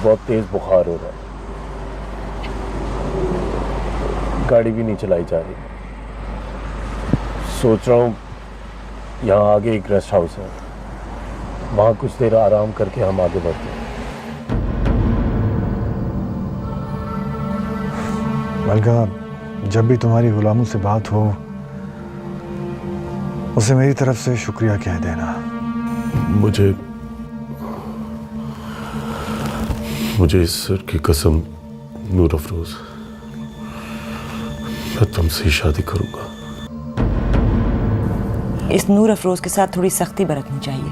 बहुत तेज बुखार हो रहा है, गाड़ी भी नहीं चलाई जा रही। सोच रहा हूँ यहाँ आगे एक रेस्ट हाउस है, वहाँ कुछ देर आराम करके हम आगे बढ़ते हैं। मलका, जब भी तुम्हारी गुलामों से बात हो उसे मेरी तरफ से शुक्रिया कह देना। मुझे इस सर की कसम नूर अफरोज, मैं तुमसे ही शादी करूंगा। इस नूर अफरोज के साथ थोड़ी सख्ती बरतनी चाहिए।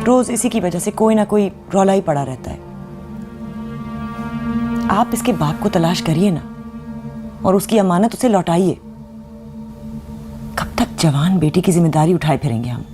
रोज इसी की वजह से कोई ना कोई रौला ही पड़ा रहता है। आप इसके बाप को तलाश करिए ना और उसकी अमानत उसे लौटाइए। कब तक जवान बेटी की जिम्मेदारी उठाए फिरेंगे हम?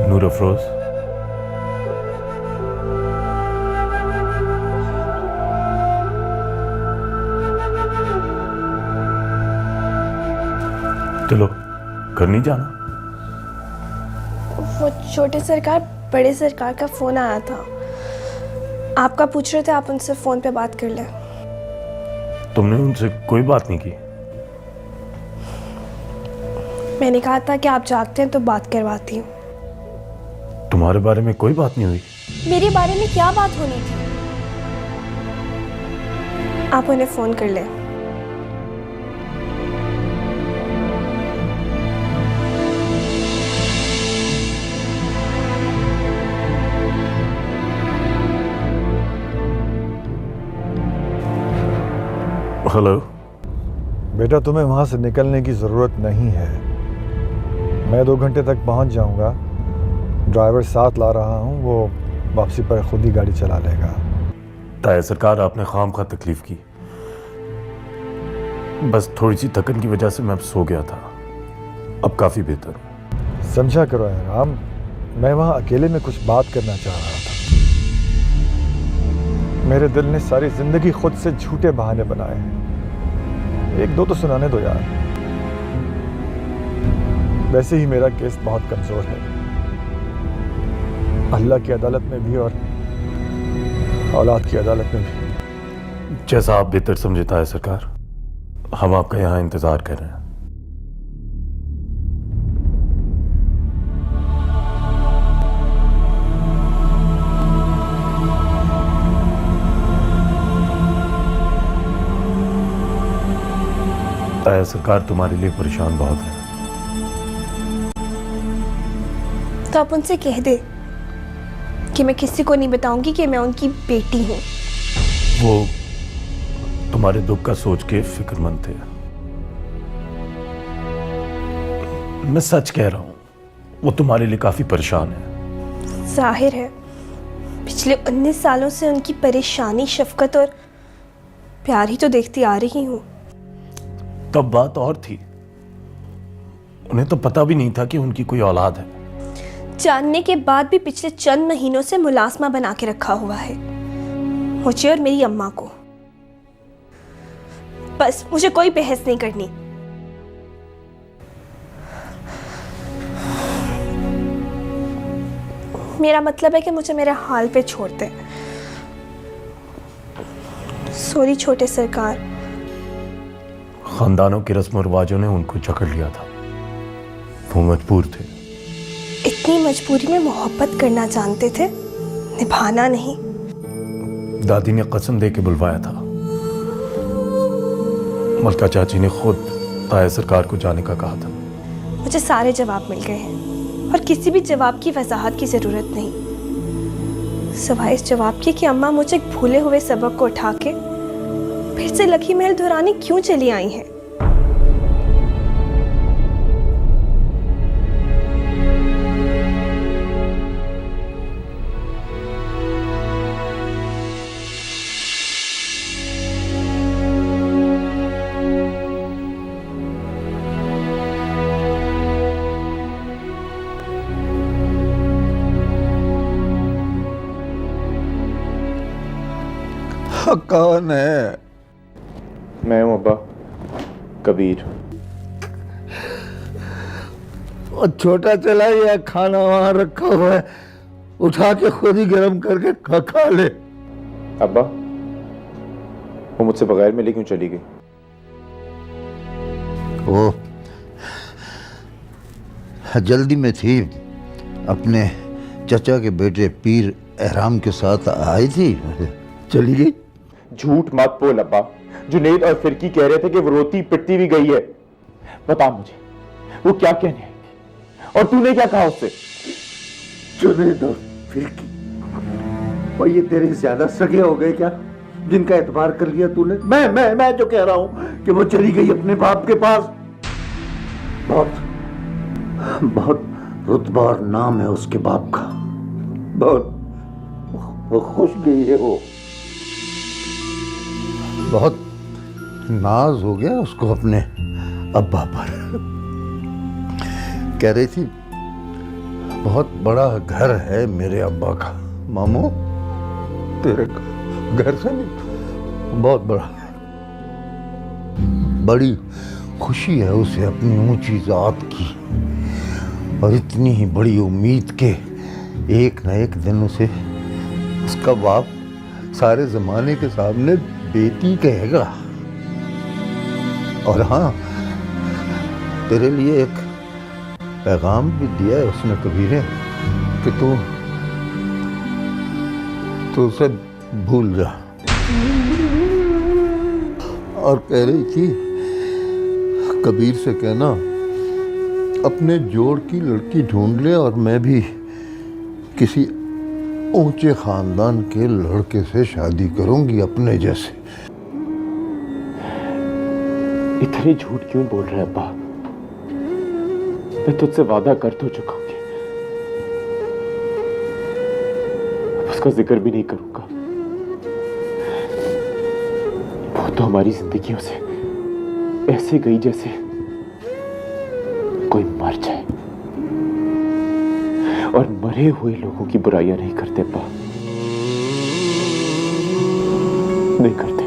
नूर अफरोज, चलो घर नहीं जाना? वो छोटे सरकार बड़े सरकार का फोन आया था, आपका पूछ रहे थे, आप उनसे फोन पे बात कर लें। तुमने उनसे कोई बात नहीं की? मैंने कहा था कि आप जागते हैं तो बात करवाती हूँ। तुम्हारे बारे में कोई बात नहीं हुई? मेरे बारे में क्या बात होनी थी? आप उन्हें फोन कर लें। हेलो बेटा, तुम्हें वहां से निकलने की जरूरत नहीं है। मैं 2 घंटे तक पहुंच जाऊंगा। ड्राइवर साथ ला रहा हूं, वो वापसी पर खुद ही गाड़ी चला लेगा। ताया सरकार, आपने खामखा तकलीफ की। बस थोड़ी सी थकन की वजह से मैं अब सो गया था, अब काफी बेहतर हूं। समझा करो राम, मैं वहां अकेले में कुछ बात करना चाह रहा था। मेरे दिल ने सारी जिंदगी खुद से झूठे बहाने बनाए हैं। 1-2 तो सुनाने दो यार। वैसे ही मेरा केस बहुत कमजोर है, अल्लाह की अदालत में भी और औलाद की अदालत में भी। जैसा आप बेहतर समझता है सरकार, हम आपका यहाँ इंतजार कर रहे हैं। ताया सरकार, तुम्हारे लिए परेशान बहुत है। तो आप उनसे कह दे कि मैं किसी को नहीं बताऊंगी कि मैं उनकी बेटी हूं। वो तुम्हारे दुख का सोच के फिक्रमंद थे। मैं सच कह रहा हूं, वो तुम्हारे लिए काफी परेशान है। जाहिर है, पिछले 19 सालों से उनकी परेशानी, शफकत और प्यार ही तो देखती आ रही हूं। तब बात और थी, उन्हें तो पता भी नहीं था कि उनकी कोई औलाद है। जानने के बाद भी पिछले चंद महीनों से मुलाजमा बना के रखा हुआ है मुझे और मेरी अम्मा को। बस मुझे कोई बहस नहीं करनी। मेरा मतलब है कि मुझे मेरे हाल पे छोड़ दे। सॉरी छोटे सरकार। खानदानों के रस्म और रिवाजों ने उनको जकड़ लिया था, वो मजबूर थे। इतनी मजबूरी में मोहब्बत करना जानते थे, निभाना नहीं। दादी ने कसम दे के बुलवाया था। मलका चाची ने खुद ताया सरकार को जाने का कहा था। मुझे सारे जवाब मिल गए हैं और किसी भी जवाब की वजाहत की ज़रूरत नहीं, सिवाय इस जवाब के कि अम्मा मुझे एक भूले हुए सबक को उठा के फिर से लखी महल दोहराने क्यों चली आई हैं। कौन है? मैं हूं अब्बा, कबीर। और छोटा चला या खाना वहां रखा हुआ है, उठा के खुद ही गर्म करके खा ले। अब्बा, वो मुझसे बगैर मिले क्यों चली गई? वो जल्दी में थी, अपने चचा के बेटे पीर एहराम के साथ आई थी, चली गई। झूठ मत बोल अब्बा। जुनेद और फिरकी कह रहे थे कि वो रोती पिटती भी गई है। बता मुझे, वो क्या कहने आई थी और तूने क्या कहा उससे? जुनेद और फिरकी, और ये तेरे ज्यादा सगे हो गए क्या, जिनका एतबार कर लिया तूने? मैं जो कह रहा हूं कि वो चली गई अपने बाप के पास। बहुत रुतबा और नाम है उसके बाप का, बहुत वो खुश गई है। वो बहुत नाज हो गया उसको अपने अब्बा पर। कह रही थी बहुत बड़ा घर है मेरे अब्बा का। मामू, तेरे घर से नहीं, बहुत बड़ा। बड़ी खुशी है उसे अपनी ऊंची जात की, और इतनी ही बड़ी उम्मीद के एक न एक दिन उसे उसका बाप सारे जमाने के सामने बेटी कहेगा। और हाँ, तेरे लिए एक पैगाम भी दिया है उसने कबीर, कि तू उसे भूल जा। और कह रही थी कबीर से कहना अपने जोड़ की लड़की ढूंढ ले, और मैं भी किसी ऊंचे खानदान के लड़के से शादी करूंगी अपने जैसे। इतने झूठ क्यों बोल रहे अब्बा? मैं तुझसे वादा कर तो चुका हूं, उसका जिक्र भी नहीं करूंगा। वो तो हमारी जिंदगियों से ऐसे गई जैसे कोई मर जाए, और मरे हुए लोगों की बुराइयां नहीं करते अब्बा, नहीं करते।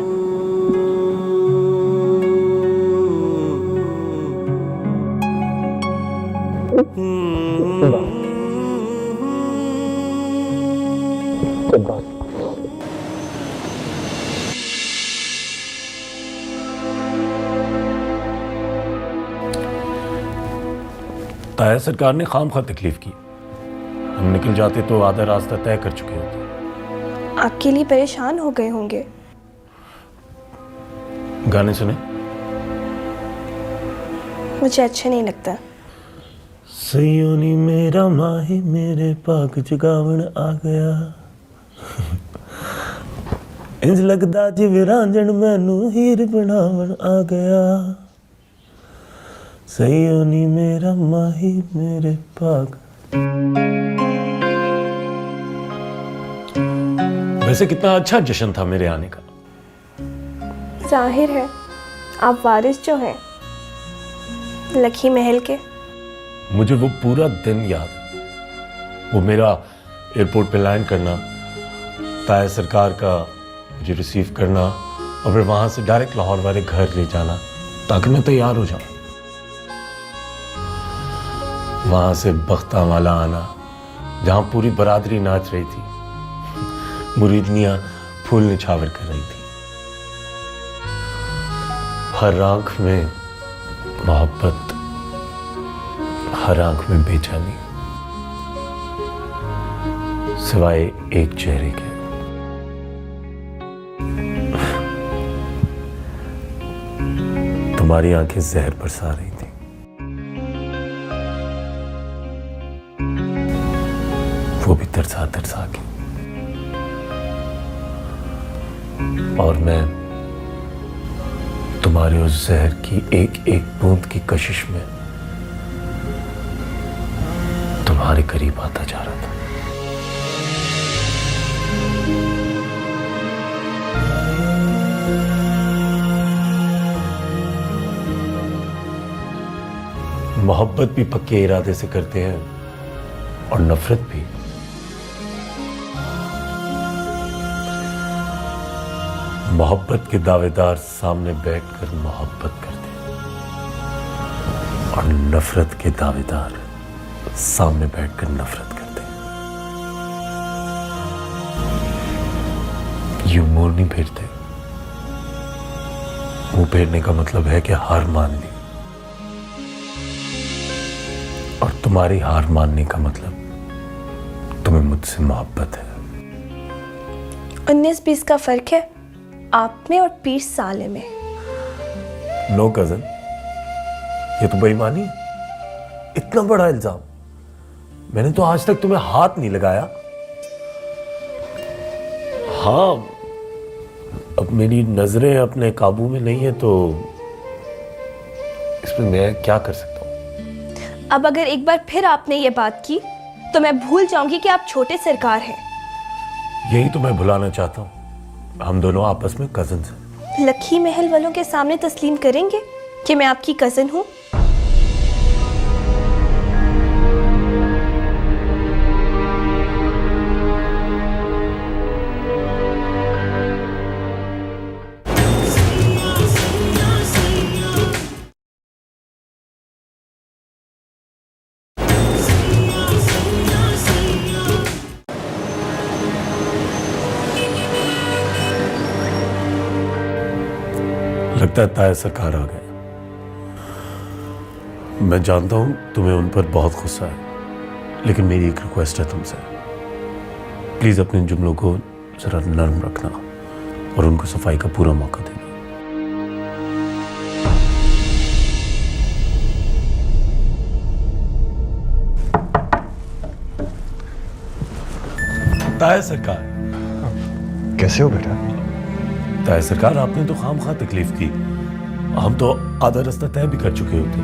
ताया सरकार ने खामखा तकलीफ की। हम निकल जाते तो आधा रास्ता तय कर चुके होते। आपके लिए परेशान हो गए होंगे। गाने सुने? मुझे अच्छा नहीं लगता। सयोनी मेरा माही मेरे पाक जगावन आ गया, इंज लगदा जिवें रांझण मैनू हीर बनावन आ गया। सयोनी मेरा माही मेरे पाक। वैसे कितना अच्छा जश्न था मेरे आने का। जाहिर है आप वारिस जो हैं लखी महल के। मुझे वो पूरा दिन याद है। वो मेरा एयरपोर्ट पे लैंड करना, ताया सरकार का मुझे रिसीव करना, और फिर वहां से डायरेक्ट लाहौर वाले घर ले जाना ताकि मैं तैयार हो जाऊं। वहां से बख्ता वाला आना, जहां पूरी बरादरी नाच रही थी, मुरीदनियां फूल निछावर कर रही थी, हर आंख में मोहब्बत, हर आंख में बेचैनी, सिवाय एक चेहरे के। तुम्हारी आंखें जहर बरसा रही थी। वो भी तरसा तरसा के। और मैं तुम्हारे उस जहर की एक एक बूंद की कशिश में तुम्हारे करीब आता जा रहा था। मोहब्बत भी पक्के इरादे से करते हैं और नफरत भी। मोहब्बत के दावेदार सामने बैठकर मोहब्बत करते हैं और नफरत के दावेदार सामने बैठकर नफरत करते हैं। यूं मुंह नहीं फेरते। मुंह फेरने का मतलब है कि हार मान ली, और तुम्हारी हार मानने का मतलब तुम्हें मुझसे मोहब्बत है। 19-20 का फर्क है आप में और 20 साले में। नो कजन, ये तो बेईमानी है। इतना बड़ा इल्जाम मैंने तो आज तक तुम्हें हाथ नहीं लगाया। हाँ, अब मेरी नजरें अपने काबू में नहीं है तो इसमें मैं क्या कर सकता हूं? अब अगर एक बार फिर आपने ये बात की तो मैं भूल जाऊंगी कि आप छोटे सरकार हैं। यही तो मैं भुलाना चाहता हूं। हम दोनों आपस में कजन हैं। लखी महल वालों के सामने तस्लीम करेंगे कि मैं आपकी कजन हूं? लगता है ताया सरकार आ गया। मैं जानता हूं तुम्हें उन पर बहुत गुस्सा है, लेकिन मेरी एक रिक्वेस्ट है तुमसे। प्लीज अपने जुमलों को जरा नरम रखना और उनको सफाई का पूरा मौका देना। ताया सरकार। कैसे हो बेटा? ताया सरकार, आपने तो खामखा तकलीफ की। हम तो आधा रास्ता तय भी कर चुके होते।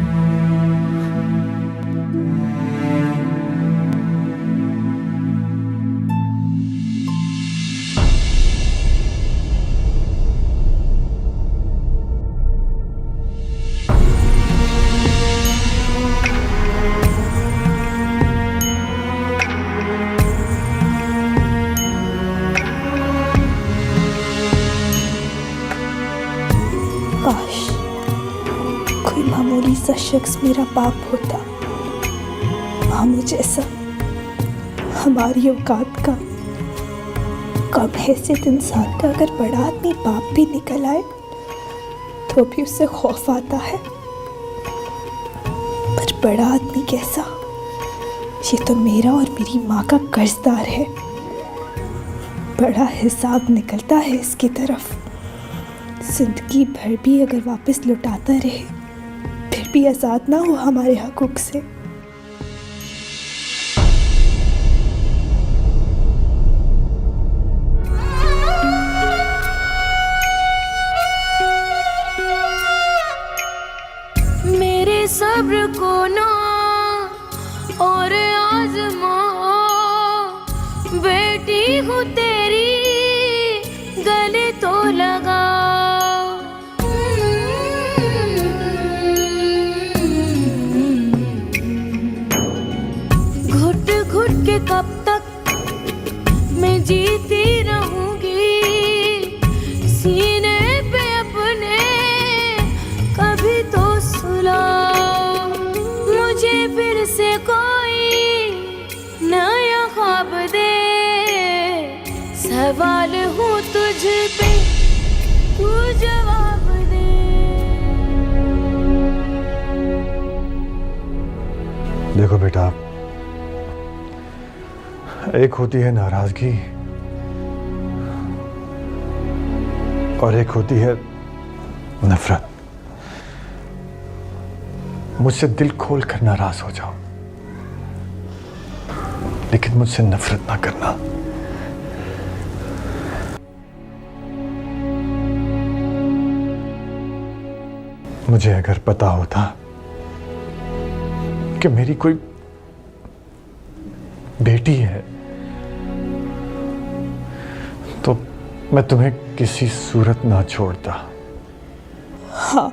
काश कोई मामूली सा शख्स मेरा बाप होता, मामू जैसा, हमारी औकात का, कम हैसियत इंसान का। अगर बड़ा आदमी बाप भी निकल आए तो भी उससे खौफ आता है। पर बड़ा आदमी कैसा? ये तो मेरा और मेरी माँ का कर्जदार है। बड़ा हिसाब निकलता है इसकी तरफ। जिंदगी भर भी अगर वापस लौटाता रहे फिर भी आज़ाद ना हो हमारे हकूक से। मेरे सब्र को ना और आजमा, बेटी हूँ तेरी गले तो लगा। घुट घुट के कब तक मैं जीती रहूंगी, सीने पे अपने कभी तो सुला। मुझे फिर से कोई नया ख्वाब दे, सवाल हूँ तुझ पे, तू जवाब दे। देखो बेटा, एक होती है नाराजगी और एक होती है नफरत। मुझसे दिल खोल कर नाराज हो जाओ, लेकिन मुझसे नफरत ना करना। मुझे अगर पता होता कि मेरी कोई बेटी है तो मैं तुम्हें किसी सूरत ना छोड़ता। हाँ,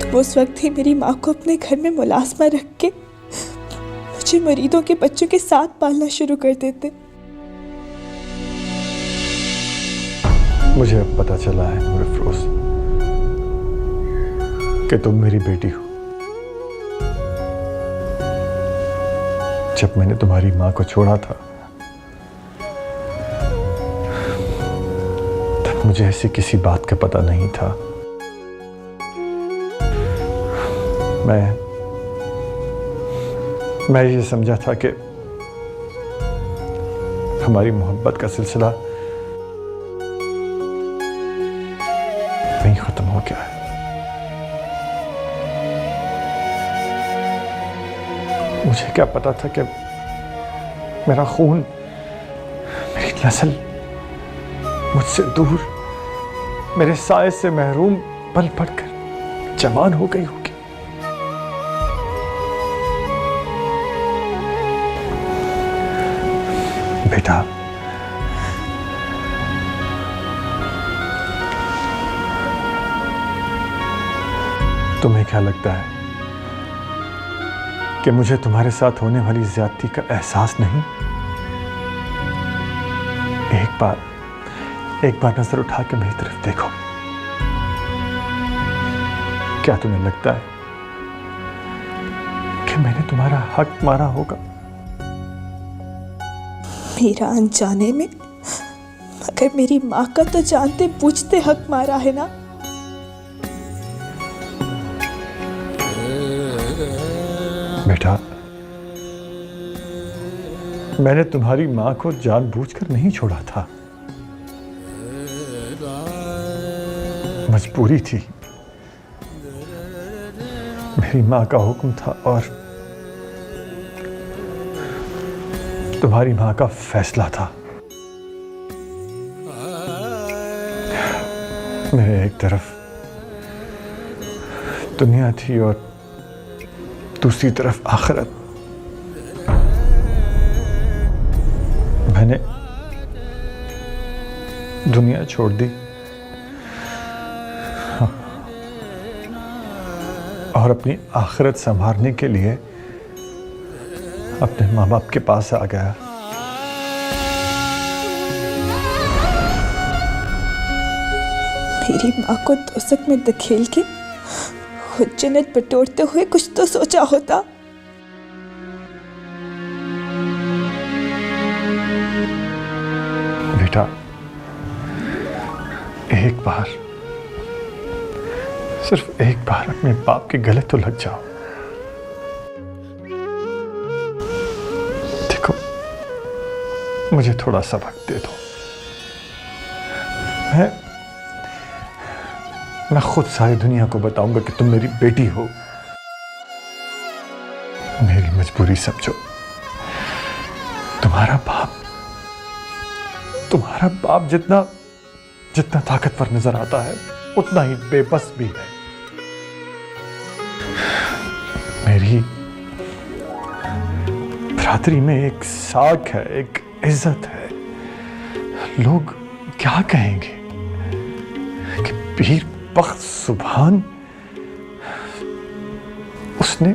तुम उस वक्त ही मेरी माँ को अपने घर में मुलाजमा रख के मुझे मरीदों के बच्चों के साथ पालना शुरू कर देते। मुझे अब पता चला है नूर अफरोज कि तुम मेरी बेटी हो। जब मैंने तुम्हारी माँ को छोड़ा था तब मुझे ऐसी किसी बात का पता नहीं था। मैं ये समझा था कि हमारी मोहब्बत का सिलसिला वहीं खत्म हो गया है। मुझे क्या पता था कि मेरा खून, मेरी नस्ल मुझसे दूर, मेरे साए से महरूम पल पड़कर जवान हो गई होगी। बेटा, तुम्हें क्या लगता है कि मुझे तुम्हारे साथ होने वाली ज्यादती का एहसास नहीं? एक बार नजर उठा के मेरी तरफ देखो। क्या तुम्हें लगता है कि मैंने तुम्हारा हक मारा होगा? मेरा अनजाने में, मगर मेरी माँ का तो जानते बूझते हक मारा है ना। बेटा, मैंने तुम्हारी माँ को जानबूझकर नहीं छोड़ा था, मजबूरी थी। मेरी माँ का हुक्म था और तुम्हारी माँ का फैसला था। मेरे एक तरफ दुनिया थी और दूसरी तरफ आखिरत। मैंने दुनिया छोड़ दी और अपनी आखिरत संभालने के लिए अपने माँ बाप के पास आ गया। मेरी माँ को दोजख में धकेल के खुद जन्नत बटोरते हुए कुछ तो सोचा होता। बेटा, एक बार, सिर्फ एक बार अपने बाप के गले तो लग जाओ। देखो, मुझे थोड़ा सबक दे दो। मैं खुद सारी दुनिया को बताऊंगा कि तुम मेरी बेटी हो। मेरी मजबूरी समझो। तुम्हारा बाप जितना ताकतवर नजर आता है उतना ही बेबस भी है। मेरी बरादरी में एक साख है, एक इज्जत है। लोग क्या कहेंगे कि पीर बख्त सुभान, उसने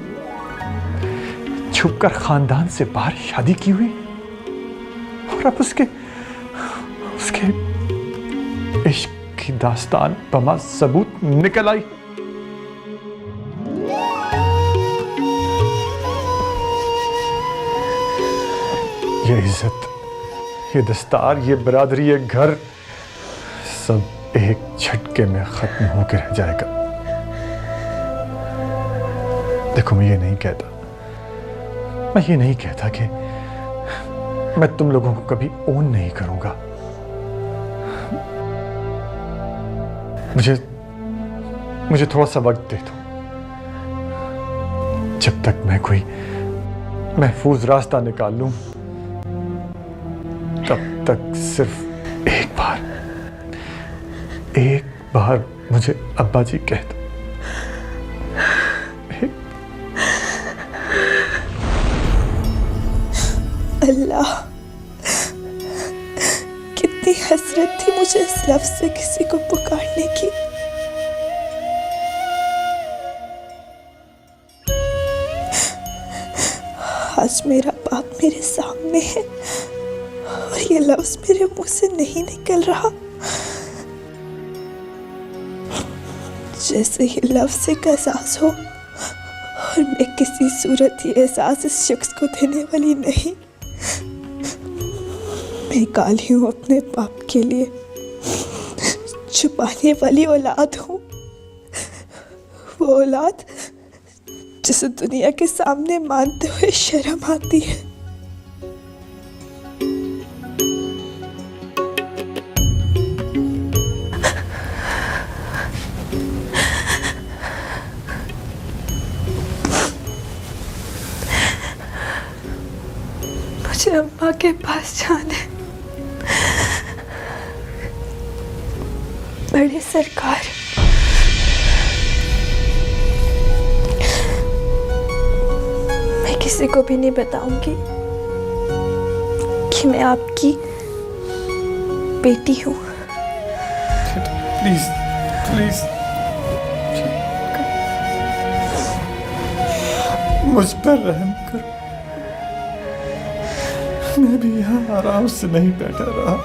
छुपकर खानदान से बाहर शादी की हुई और अब उसके इश्क की दास्तान बमा सबूत निकल आई। ये इज्जत, ये दस्तार, ये बरादरी, ये घर सब एक झटके में खत्म होकर रह जाएगा। देखो, मैं ये नहीं कहता कि मैं तुम लोगों को कभी ओन नहीं करूंगा। मुझे थोड़ा सा वक्त दे दो। जब तक मैं कोई महफूज रास्ता निकाल लूं, तब तक सिर्फ एक बार मुझे अब्बा जी कह दो। अल्लाह, कितनी हसरत थी मुझे इस लफ्ज से किसी को पुकारने की। आज मेरा बाप मेरे सामने है और ये लफ्ज मेरे मुंह से नहीं निकल रहा। जैसे ये लफ्ज एक एहसास हो और मैं किसी सूरत ये एहसास इस शख्स को देने वाली नहीं। मैं काली हूँ अपने बाप के लिए, छुपाने वाली औलाद हूँ, वो औलाद जिसे दुनिया के सामने मानते हुए शर्म आती है। मुझे अम्मा के पास जाना है। बड़े सरकार, मैं किसी को भी नहीं बताऊंगी कि मैं आपकी बेटी हूँ। प्लीज प्लीज मुझ पर रहम करो। मैं भी यहाँ आराम से नहीं बैठा रहा।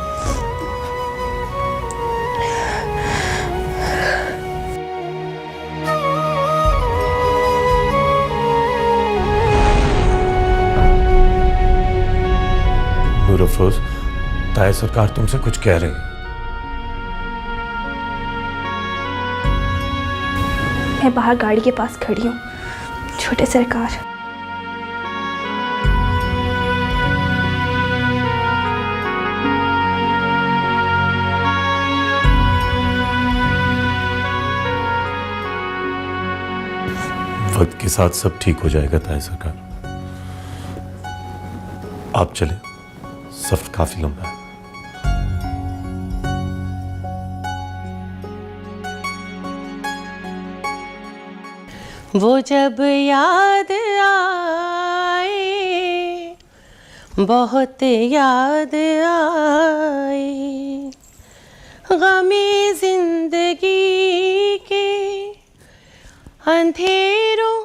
अफरोज, ताया सरकार तुमसे कुछ कह रहे हैं। मैं बाहर गाड़ी के पास खड़ी हूँ। छोटे सरकार, वक्त के साथ सब ठीक हो जाएगा ताया सरकार। आप चले, सफर काफी लंबा है। वो जब याद आए, बहुत याद आए, गमे जिंदगी के अंधेरों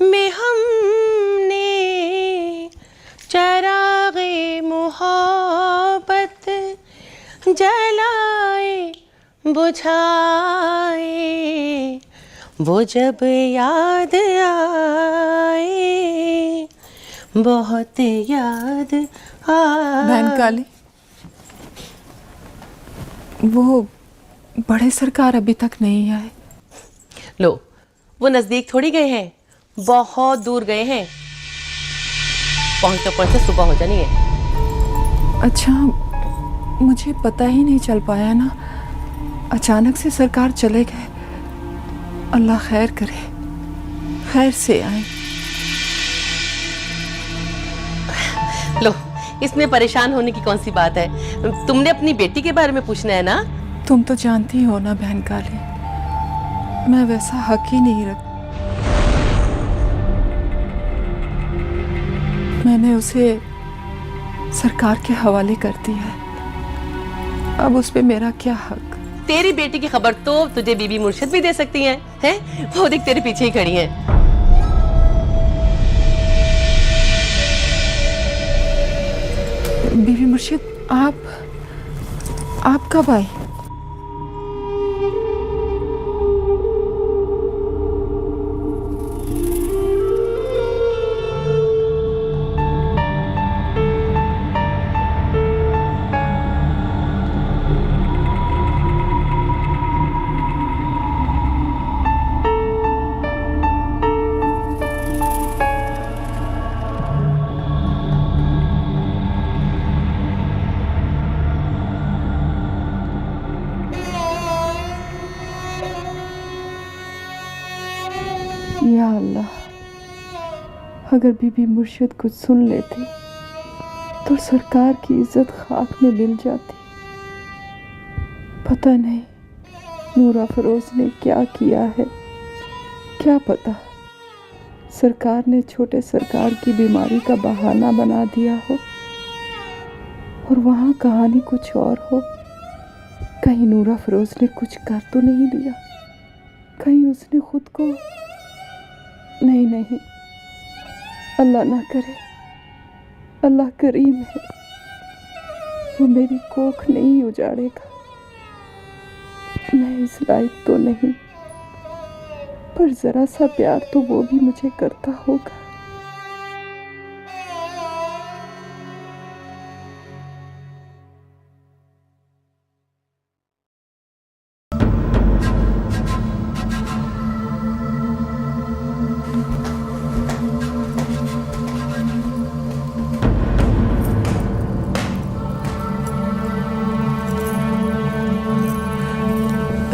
में हमने चरागे मोहब्बत जलाए बुझाए। वो जब याद आए, बहुत याद आए। बहन काली, वो बड़े सरकार अभी तक नहीं आए। लो, वो नजदीक थोड़ी गए हैं, बहुत दूर गए हैं। पहुंचते सुबह हो जानी है। अच्छा, मुझे पता ही नहीं चल पाया ना, अचानक से सरकार चले गए। अल्लाह खैर करे, खैर से आए। लो, इसमें परेशान होने की कौन सी बात है? तुमने अपनी बेटी के बारे में पूछना है ना? तुम तो जानती हो ना बहन काली, मैं वैसा हक ही नहीं रखती। मैंने उसे सरकार के हवाले कर दिया है। अब उस पे मेरा क्या हक? तेरी बेटी की खबर तो तुझे बीबी मुर्शिद भी दे सकती हैं, हैं? वो देख तेरे पीछे ही खड़ी हैं। बीबी मुर्शिद, आप कब आई? या अल्लाह, अगर बीबी मुर्शिद कुछ सुन लेती तो सरकार की इज्जत खाक में मिल जाती। पता नहीं नूरा फरोज ने क्या किया है, क्या पता सरकार ने छोटे सरकार की बीमारी का बहाना बना दिया हो और वहाँ कहानी कुछ और हो। कहीं नूरा फरोज ने कुछ कर तो नहीं दिया, कहीं उसने खुद को। नहीं नहीं, अल्लाह ना करे, अल्लाह करीम है, वो मेरी कोख नहीं उजाड़ेगा। मैं इस लायक तो नहीं, पर जरा सा प्यार तो वो भी मुझे करता होगा।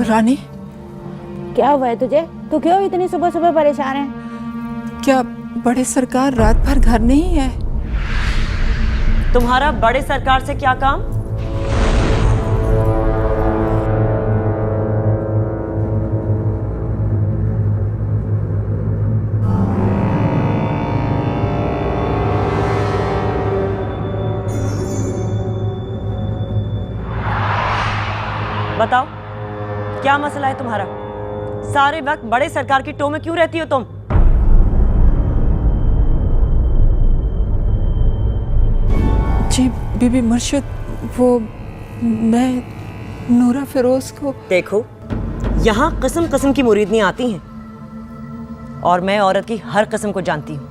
रानी, क्या हुआ है तुझे? तू क्यों इतनी सुबह सुबह परेशान है? क्या बड़े सरकार रात भर घर नहीं है? तुम्हारा बड़े सरकार से क्या काम? बताओ, क्या मसला है तुम्हारा? सारे वक्त बड़े सरकार की टो में क्यों रहती हो तुम? जी बीबी मुर्शिद, वो मैं नूरा फिरोज को। देखो, यहाँ किस्म किस्म की मुरीदनी आती हैं और मैं औरत की हर किस्म को जानती हूँ।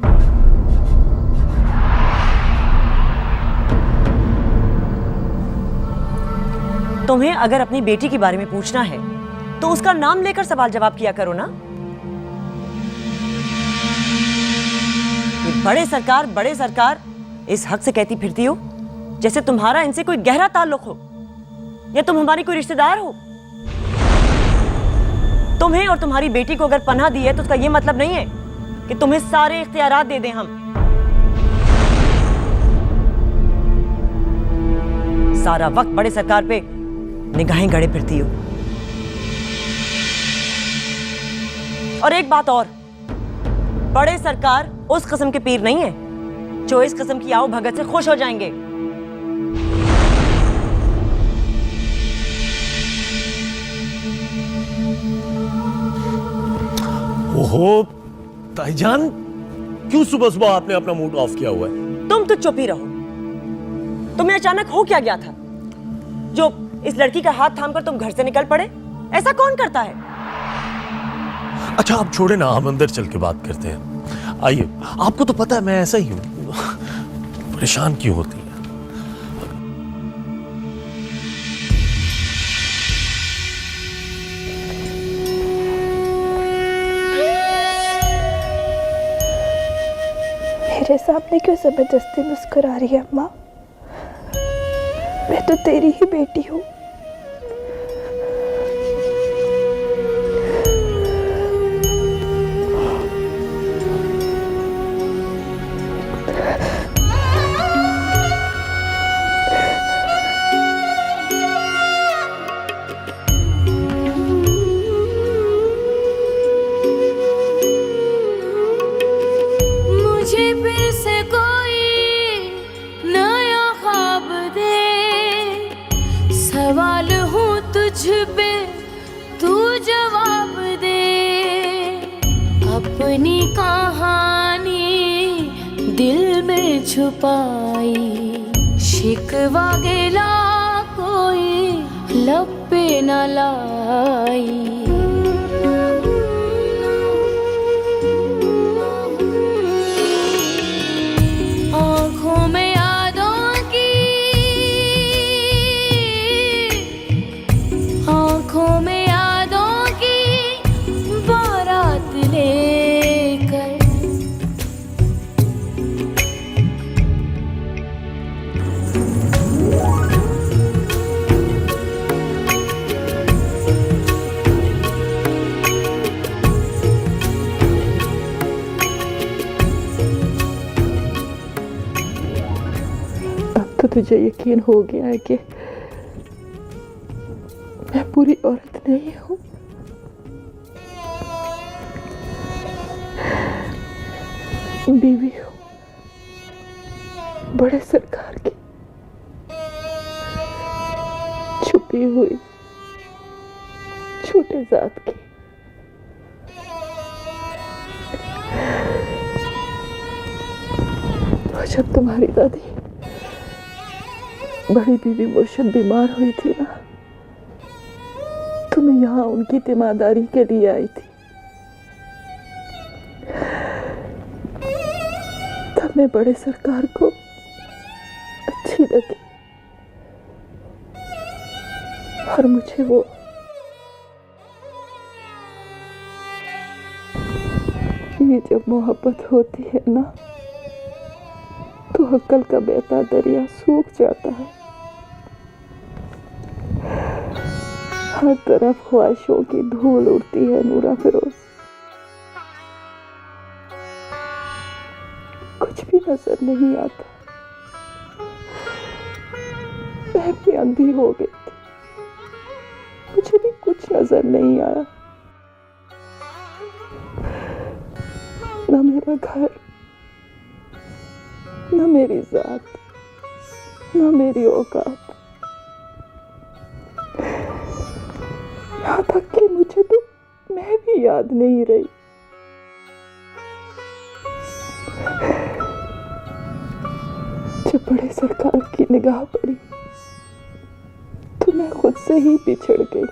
तुम्हें अगर अपनी बेटी के बारे में पूछना है तो उसका नाम लेकर सवाल जवाब किया करो ना। ये बड़े सरकार इस हक से कहती फिरती हो जैसे तुम्हारा इनसे कोई गहरा ताल्लुक हो या तुम हमारी कोई रिश्तेदार हो। तुम्हें और तुम्हारी बेटी को अगर पनाह दी है तो उसका यह मतलब नहीं है कि तुम्हें सारे इख्तियारात दे दें हम। सारा वक्त बड़े सरकार पे निगाहें गड़े फिरती हो। और एक बात और, बड़े सरकार उस किस्म के पीर नहीं है जो इस किस्म की आओ भगत से खुश हो जाएंगे। ओहो ताईजान, क्यों सुबह सुबह आपने अपना मूड ऑफ किया हुआ है? तुम तो चुप ही रहो। तुम्हें अचानक हो क्या गया था जो इस लड़की का हाथ थामकर तुम घर से निकल पड़े? ऐसा कौन करता है? अच्छा आप छोड़े ना, हम अंदर चल के बात करते हैं। आइए, आपको तो पता है मैं ऐसा ही हूं, परेशान क्यों होती है? मेरे सामने क्यों जबरदस्ती मुस्कुरा रही है अम्मा? मैं तो तेरी ही बेटी हूँ। मुझे फिर से कोई नया ख्वाब दे, सवाल हूँ तुझ पे तू जवाब दे। अपनी कहानी दिल में छुपाई, शिकवा गिला कोई लब पे न लाई। आँखों में यादों की, आँखों में यादों की बारात लेकर तुझे यकीन हो गया है कि मैं पूरी औरत नहीं हूँ। बीवी हूँ बड़े सरकार की, छुपी हुई छोटे जात की। तो जब तुम्हारी दादी बड़ी बीबी मुर्शिद बीमार हुई थी ना, तो मैं यहाँ उनकी तीमारदारी के लिए आई थी। तब मैं बड़े सरकार को अच्छी लगी और मुझे वो ये जब मोहब्बत होती है ना, तो अक्ल का बहता दरिया सूख जाता है। हर तरफ ख्वाहिशों की धूल उड़ती है नूरा फिरोज। कुछ भी नजर नहीं आता। मैं भी अंधी हो गई थी, मुझे भी कुछ नजर नहीं आया। न मेरा घर, न मेरी जात, न मेरी औकात। यहाँ तक कि मुझे तो मैं भी याद नहीं रही। जब बड़े सरकार की निगाह पड़ी तो मैं खुद से ही पिछड़ गई।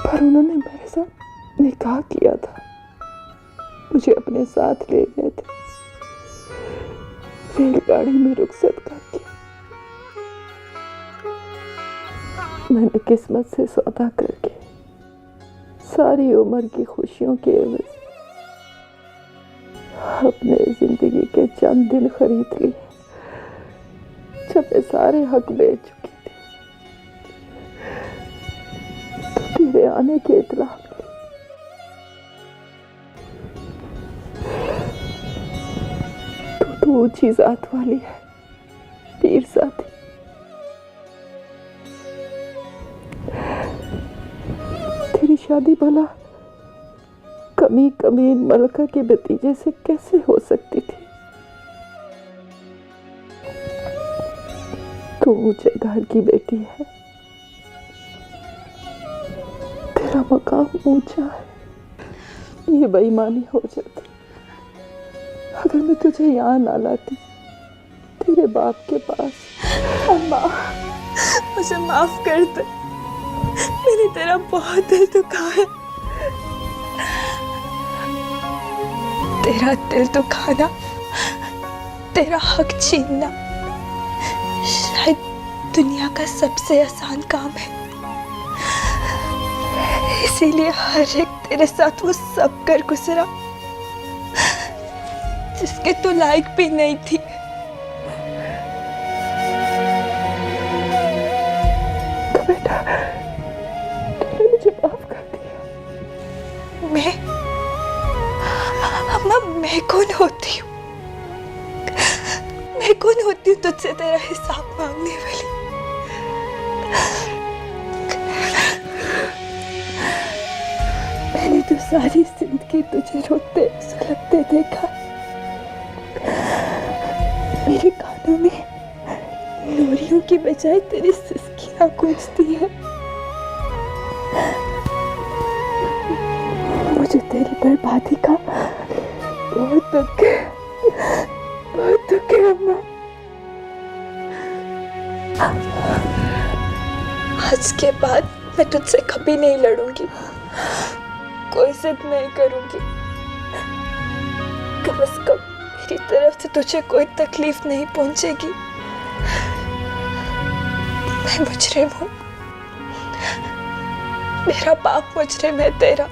पर उन्होंने मेरे साथ निकाह किया था, मुझे अपने साथ ले गए थे रेलगाड़ी में रुखसत करके। मैंने किस्मत से सौदा करके सारी उम्र की खुशियों के एवज अपने जिंदगी के चंद दिन खरीद लिए, जब मैं सारे हक बेच चुकी थी। तो तेरे आने की इत्तला मिली। तू ऊंची जात वाली है, पीर साथी। तेरी शादी भला कमी कमीन मलका के भतीजे से कैसे हो सकती थी? तू ऊंचे घर की बेटी है, तेरा मकाम ऊंचा है। ये बेईमानी हो जाती अगर मैं तुझे यहाँ ना लाती तेरे बाप के पास। अम्मा, मुझे माफ कर दे, मैंने तेरा बहुत दिल दुखाया। तेरा दिल दुखाना, तेरा हक छीनना शायद दुनिया का सबसे आसान काम है। इसीलिए हर एक तेरे साथ वो सब कर गुजरा जिसके तू लायक भी नहीं थी। तो बेटा तूने मुझे माफ कर दिया। मैं अम्मा, मैं कौन होती हूँ? मैं कौन होती हूँ तुझसे तेरा हिसाब मांगने वाली? मैंने तो सारी जिंदगी तुझे रोते सुलगते देखा। मेरे कानों में लोरियों की बजाय तेरी सिसकियां गूंजती है। मुझे तेरी बर्बादी का बहुत दुख है, बहुत दुख है अम्मा। आज के बाद मैं तुझसे कभी नहीं लड़ूंगी, कोई जिद नहीं करूंगी। कम से कम मेरी तरफ से तुझे कोई तकलीफ नहीं पहुंचेगी। मैं मुजरिम हूँ, मेरा बाप मुजरिम है तेरा।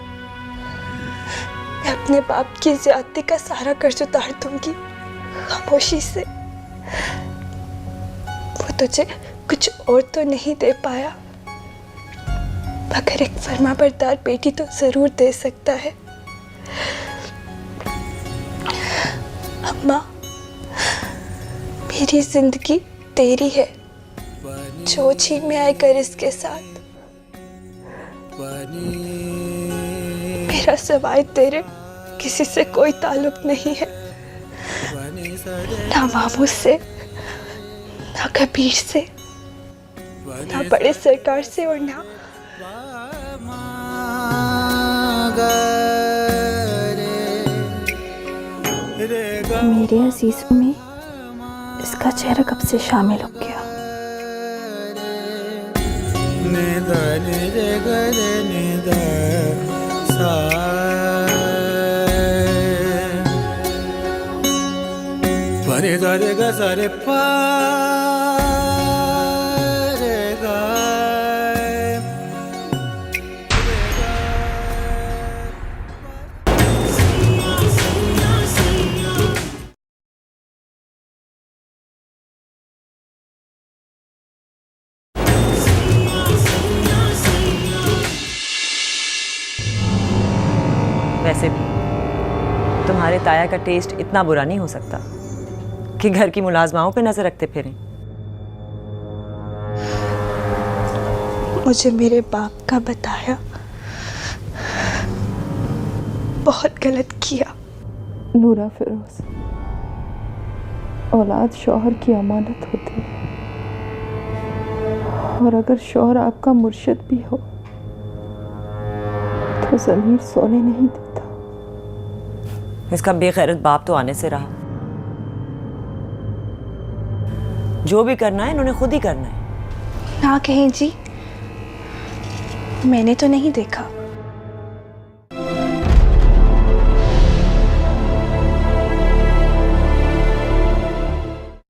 मैं अपने बाप की ज्यादती का सारा कर्ज उतार दूंगी खामोशी से। वो तुझे कुछ और तो नहीं दे पाया, मगर एक फर्माबरदार बेटी तो जरूर दे सकता है। अम्मा, मेरी जिंदगी तेरी है, जो जी में आए कर इसके साथ। मेरा सिवाय तेरे किसी से कोई ताल्लुक नहीं है, ना मामू से, ना कबीर से, ना बड़े सरकार से, और ना मेरे अजीजों में इसका चेहरा कब से शामिल हो गया। वैसे भी तुम्हारे ताया का टेस्ट इतना बुरा नहीं हो सकता कि घर की मुलाजमाओं पे नजर रखते फिरें। मुझे मेरे बाप का बताया बहुत गलत किया। नूरा फिरोज, औलाद शौहर की अमानत होती है, और अगर शौहर आपका मुर्शिद भी हो तो ज़मीर सोने नहीं देता। इसका बेगैरत बाप तो आने से रहा। जो भी करना है इन्होंने खुद ही करना है। ना कहें जी, मैंने तो नहीं देखा।